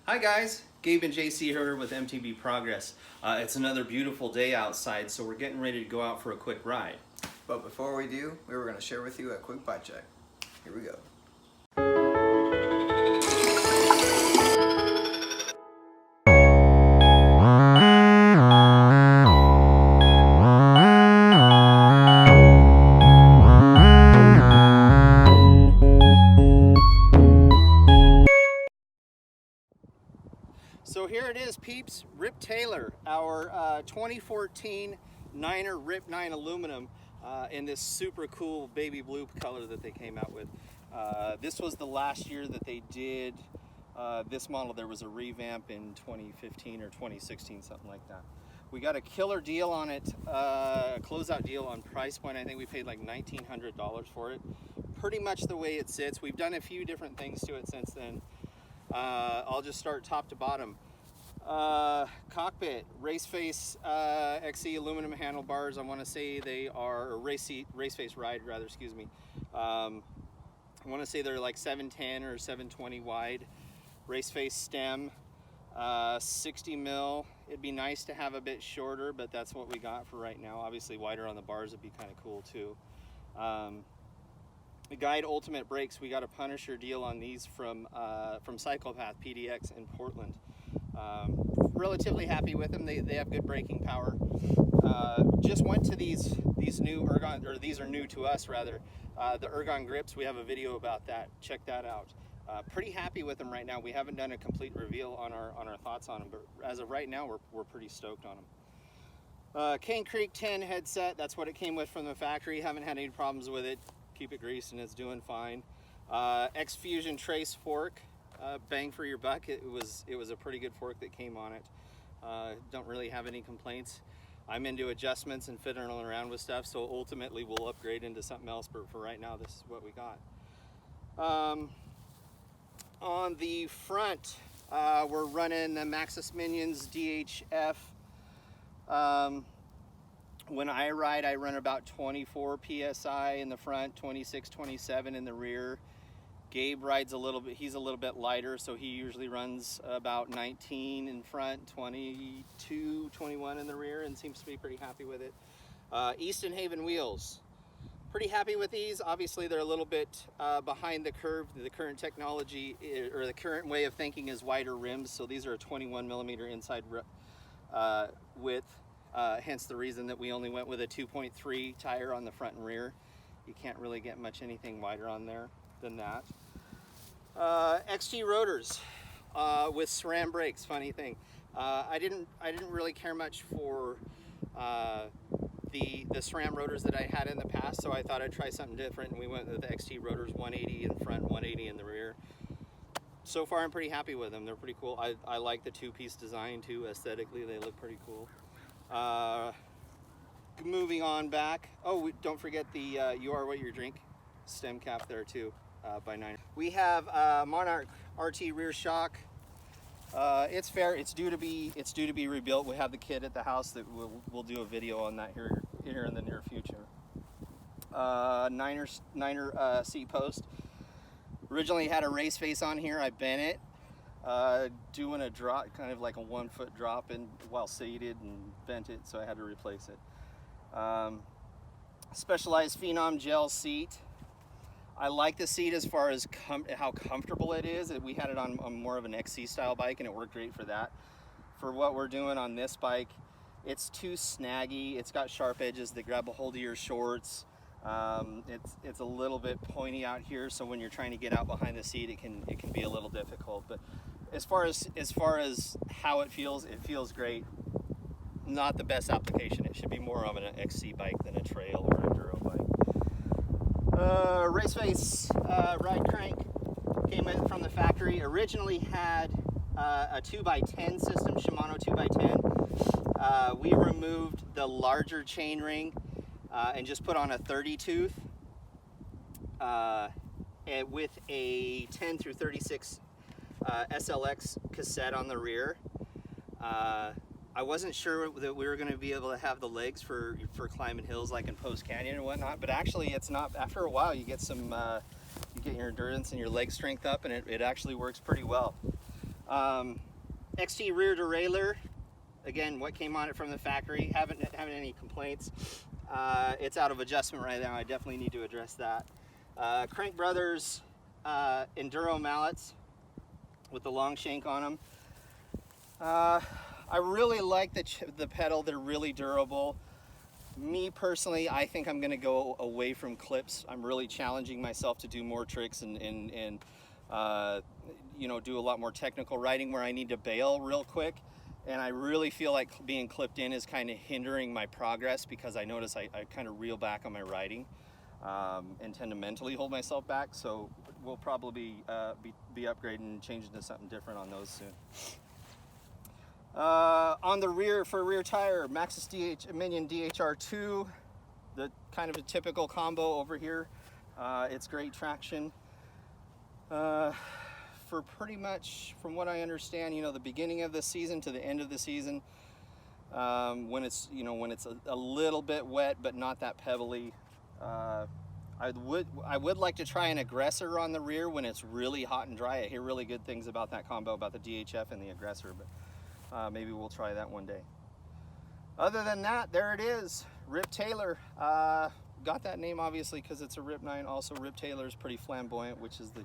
Hi guys, Gabe and JC here with MTBprogress. It's another beautiful day outside, so we're getting ready to go out for a quick ride. But before we do, we were going to share with you a quick bike check. Here we go. So here it is, peeps, Rip Taylor, our 2014 Niner Rip 9 aluminum in this super cool baby blue color that they came out with. This was the last year that they did this model. There was a revamp in 2015 or 2016, something like that. We got a killer deal on it, a closeout deal on price point. I think we paid like $1,900 for it. Pretty much the way it sits. We've done a few different things to it since then. I'll just start top to bottom. Cockpit, race face XC aluminum handlebars. I want to say they are race face ride rather, excuse me. I want to say they're like 710 or 720 wide. Race face stem, 60 mil. It'd be nice to have a bit shorter, but that's what we got for right now. Obviously wider on the bars would be kind of cool too. The Guide Ultimate brakes, we got a Punisher deal on these from Cyclopath PDX in Portland. Relatively happy with them. They have good braking power. Just went to these new Ergon, or these are new to us rather, the Ergon grips. We have a video about that. Check that out. Pretty happy with them right now. We haven't done a complete reveal on our thoughts on them, but as of right now, we're pretty stoked on them. Cane Creek 10 headset. That's what it came with from the factory. Haven't had any problems with it. Keep it greased and it's doing fine. X-Fusion Trace fork, bang for your buck. It was a pretty good fork that came on it. Don't really have any complaints. I'm into adjustments and fiddling around with stuff, so ultimately we'll upgrade into something else, but for right now this is what we got. On the front, we're running the Maxxis Minions DHF. When I ride, I run about 24 PSI in the front, 26, 27 in the rear. Gabe rides a little bit, he's a little bit lighter, so he usually runs about 19 in front, 22, 21 in the rear, and seems to be pretty happy with it. Easton Haven wheels. Pretty happy with these. Obviously, they're a little bit behind the curve. The current technology, or the current way of thinking, is wider rims, so these are a 21 millimeter inside width. Hence the reason that we only went with a 2.3 tire on the front and rear. You can't really get much anything wider on there than that. XG rotors with SRAM brakes. Funny thing, I didn't really care much for the SRAM rotors that I had in the past, so I thought I'd try something different, and we went with the XT rotors, 180 in front, 180 in the rear. So far I'm pretty happy with them. They're pretty cool. I like the two-piece design too. Aesthetically they look pretty cool. Moving on back. Oh, don't forget the You Are What You Drink stem cap there too, by Niner. We have Monarch RT rear shock. It's fair. It's due to be rebuilt. We have the kit at the house that we'll do a video on that here in the near future. Niner seat post. Originally had a race face on here. I bent it. Doing a drop, kind of like a 1 foot drop in while seated, and bent it, so I had to replace it. Specialized Phenom gel seat. I like the seat as far as how comfortable it is. We had it on more of an XC style bike, and it worked great for that. For what we're doing on this bike, it's too snaggy. It's got sharp edges that grab a hold of your shorts. It's a little bit pointy out here, so when you're trying to get out behind the seat, it can be a little difficult. But as far as how it feels great. Not the best application. It should be more of an XC bike than a trail or enduro bike. Race face ride crank came in from the factory. Originally had a 2x10 system, Shimano 2x10. We removed the larger chain ring and just put on a 30 tooth with a 10 through 36 SLX cassette on the rear. I wasn't sure that we were going to be able to have the legs for climbing hills like in Post Canyon and whatnot, but actually it's not. After a while you get some you get your endurance and your leg strength up, and it actually works pretty well. XT rear derailleur, again, what came on it from the factory, haven't any complaints. It's out of adjustment right now. I definitely need to address that. Crank Brothers Enduro mallets with the long shank on them. I really like the pedal. They're really durable. Me personally, I think I'm going to go away from clips. I'm really challenging myself to do more tricks and you know, do a lot more technical riding where I need to bail real quick. And I really feel like being clipped in is kind of hindering my progress, because I notice I kind of reel back on my riding and tend to mentally hold myself back. So we'll probably be upgrading and changing to something different on those soon. On the rear, for rear tire, Maxxis Minion DHR2, the kind of a typical combo over here. It's great traction. For pretty much, from what I understand, you know, the beginning of the season to the end of the season, when it's, you know, when it's a little bit wet but not that pebbly. I would like to try an aggressor on the rear when it's really hot and dry. I hear really good things about that combo, about the DHF and the aggressor, but maybe we'll try that one day. Other than that, there it is, Rip Taylor. Got that name obviously because it's a Rip 9. Also, Rip Taylor is pretty flamboyant, which is the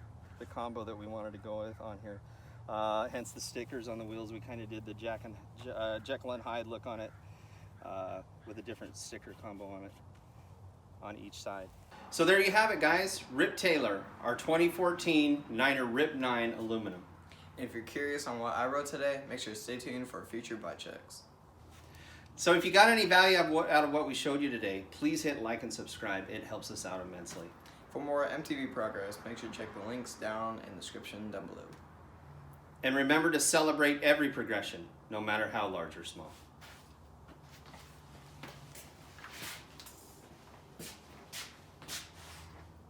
combo that we wanted to go with on here. Hence the stickers on the wheels. We kind of did the Jekyll and Hyde look on it with a different sticker combo on it on each side. So there you have it, guys. Rip Taylor, our 2014 Niner Rip 9 aluminum. And if you're curious on what I rode today, make sure to stay tuned for future butt checks. So if you got any value out of what we showed you today, please hit like and subscribe. It helps us out immensely. For more MTB progress, make sure to check the links down in the description down below. And remember to celebrate every progression, no matter how large or small.